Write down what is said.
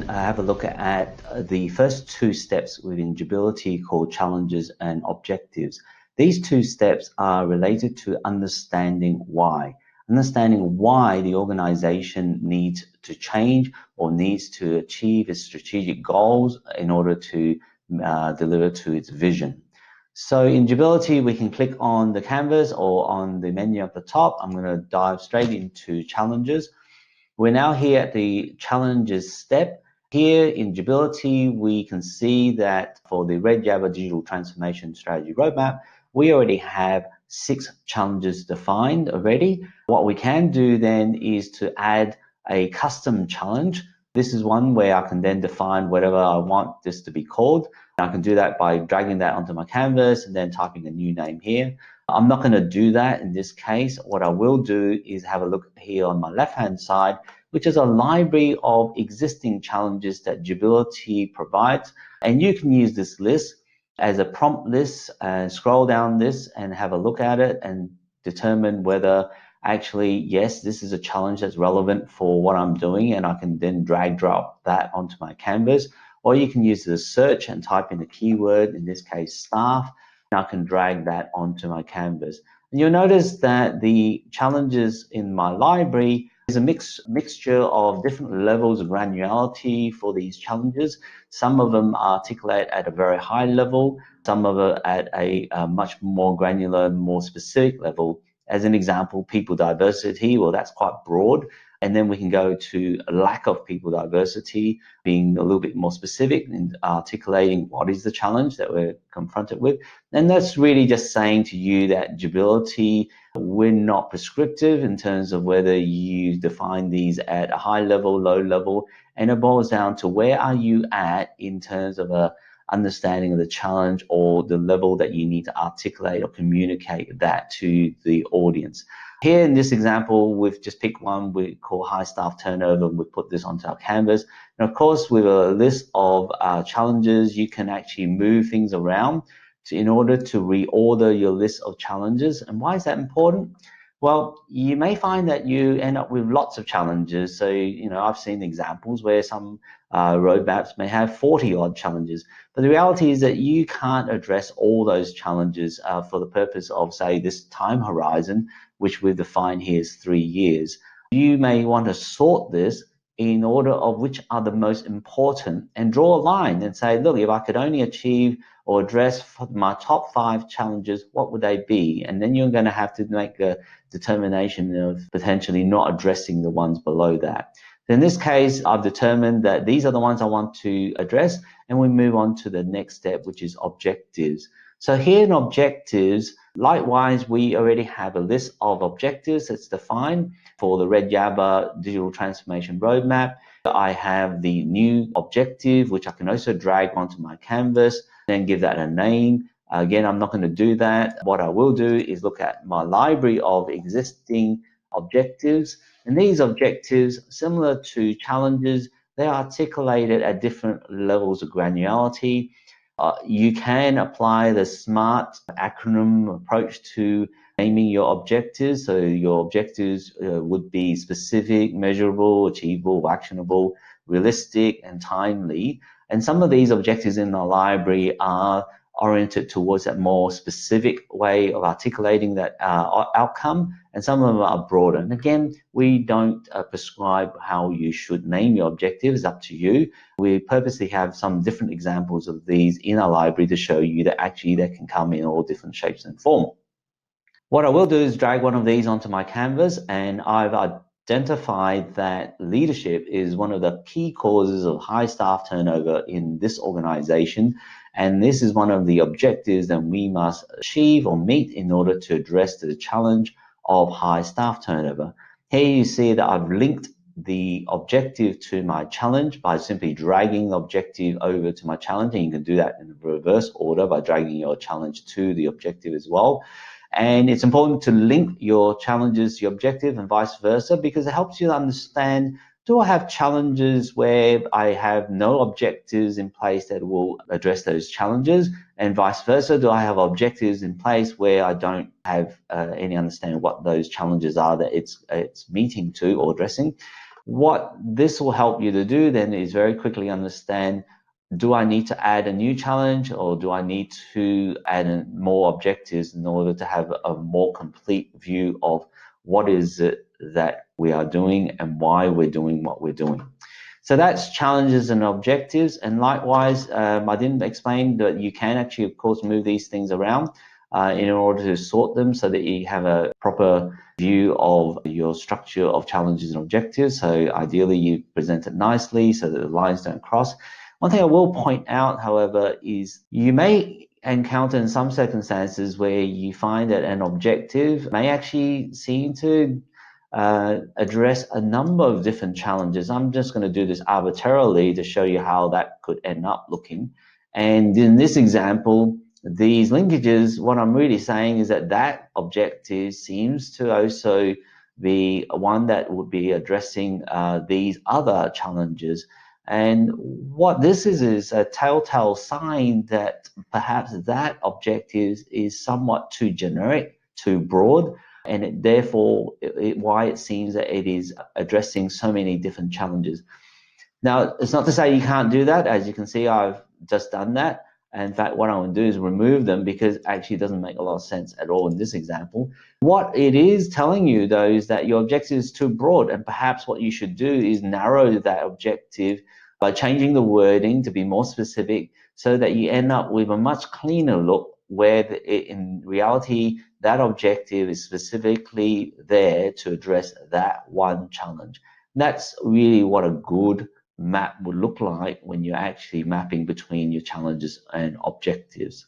have a look at the first two steps within Jibility called challenges and objectives. These two steps are related to understanding why. Understanding why the organization needs to change or needs to achieve its strategic goals in order to deliver to its vision. So in Jibility, we can click on the canvas or on the menu at the top. I'm going to dive straight into challenges. We're now here at the challenges step. Here in Jibility, we can see that for the Red Java Digital Transformation Strategy Roadmap, we already have 6 challenges defined already. What we can do then is to add a custom challenge. This is one where I can then define whatever I want this to be called. I can do that by dragging that onto my canvas and then typing a new name here. I'm not going to do that in this case. What I will do is have a look here on my left-hand side, which is a library of existing challenges that Jibility provides. And you can use this list as a prompt list and scroll down this and have a look at it and determine whether actually, yes, this is a challenge that's relevant for what I'm doing, and I can then drag drop that onto my canvas. Or you can use the search and type in a keyword, in this case, staff. I can drag that onto my canvas. And you'll notice that the challenges in my library is a mixture of different levels of granularity for these challenges. Some of them articulate at a very high level, some of it at a much more granular, more specific level. As an example, people diversity, well, that's quite broad. And then we can go to a lack of people diversity, being a little bit more specific in articulating what is the challenge that we're confronted with. And that's really just saying to you that Jibility, we're not prescriptive in terms of whether you define these at a high level, low level, and it boils down to where are you at in terms of a understanding of the challenge or the level that you need to articulate or communicate that to the audience. Here in this example, we've just picked one we call high staff turnover, and we put this onto our canvas. And of course, with a list of challenges, you can actually move things around in order to reorder your list of challenges. And why is that important? Well, you may find that you end up with lots of challenges. So, I've seen examples where some roadmaps may have 40 odd challenges. But the reality is that you can't address all those challenges for the purpose of, say, this time horizon, which we've defined here is 3 years. You may want to sort this in order of which are the most important and draw a line and say, look, if I could only achieve or address my top 5 challenges, what would they be? And then you're going to have to make a determination of potentially not addressing the ones below that. In this case, I've determined that these are the ones I want to address, and we move on to the next step, which is objectives. So here in objectives, likewise, we already have a list of objectives that's defined for the Red Java Digital Transformation Roadmap. I have the new objective, which I can also drag onto my canvas, then give that a name. Again, I'm not going to do that. What I will do is look at my library of existing objectives. And these objectives, similar to challenges, they are articulated at different levels of granularity. You can apply the SMART acronym approach to naming your objectives. So your objectives would be specific, measurable, achievable, actionable, realistic, and timely. And some of these objectives in the library are oriented towards that more specific way of articulating that outcome, and some of them are broader. And again, we don't prescribe how you should name your objectives. It's up to you. We purposely have some different examples of these in our library to show you that actually they can come in all different shapes and form. What I will do is drag one of these onto my canvas, and I've identified that leadership is one of the key causes of high staff turnover in this organization. And this is one of the objectives that we must achieve or meet in order to address the challenge of high staff turnover. Here you see that I've linked the objective to my challenge by simply dragging the objective over to my challenge. And you can do that in reverse order by dragging your challenge to the objective as well. And it's important to link your challenges to your objective and vice versa, because it helps you to understand, do I have challenges where I have no objectives in place that will address those challenges? And vice versa, do I have objectives in place where I don't have any understanding of what those challenges are that it's meeting to or addressing? What this will help you to do then is very quickly understand, do I need to add a new challenge, or do I need to add in more objectives in order to have a more complete view of what is it that we are doing and why we're doing what we're doing. So that's challenges and objectives. And likewise, I didn't explain that you can actually, of course, move these things around in order to sort them so that you have a proper view of your structure of challenges and objectives. So ideally, you present it nicely so that the lines don't cross. One thing I will point out, however, is you may encounter in some circumstances where you find that an objective may actually seem to address a number of different challenges. I'm just going to do this arbitrarily to show you how that could end up looking. And in this example, these linkages, what I'm really saying is that that objective seems to also be one that would be addressing these other challenges. And what this is a telltale sign that perhaps that objective is somewhat too generic, too broad, and therefore why it seems that it is addressing so many different challenges. Now, it's not to say you can't do that. As you can see, I've just done that. And in fact, what I want to do is remove them because actually it doesn't make a lot of sense at all in this example. What it is telling you, though, is that your objective is too broad, and perhaps what you should do is narrow that objective by changing the wording to be more specific so that you end up with a much cleaner look where in reality that objective is specifically there to address that one challenge. That's really what a good map would look like when you're actually mapping between your challenges and objectives.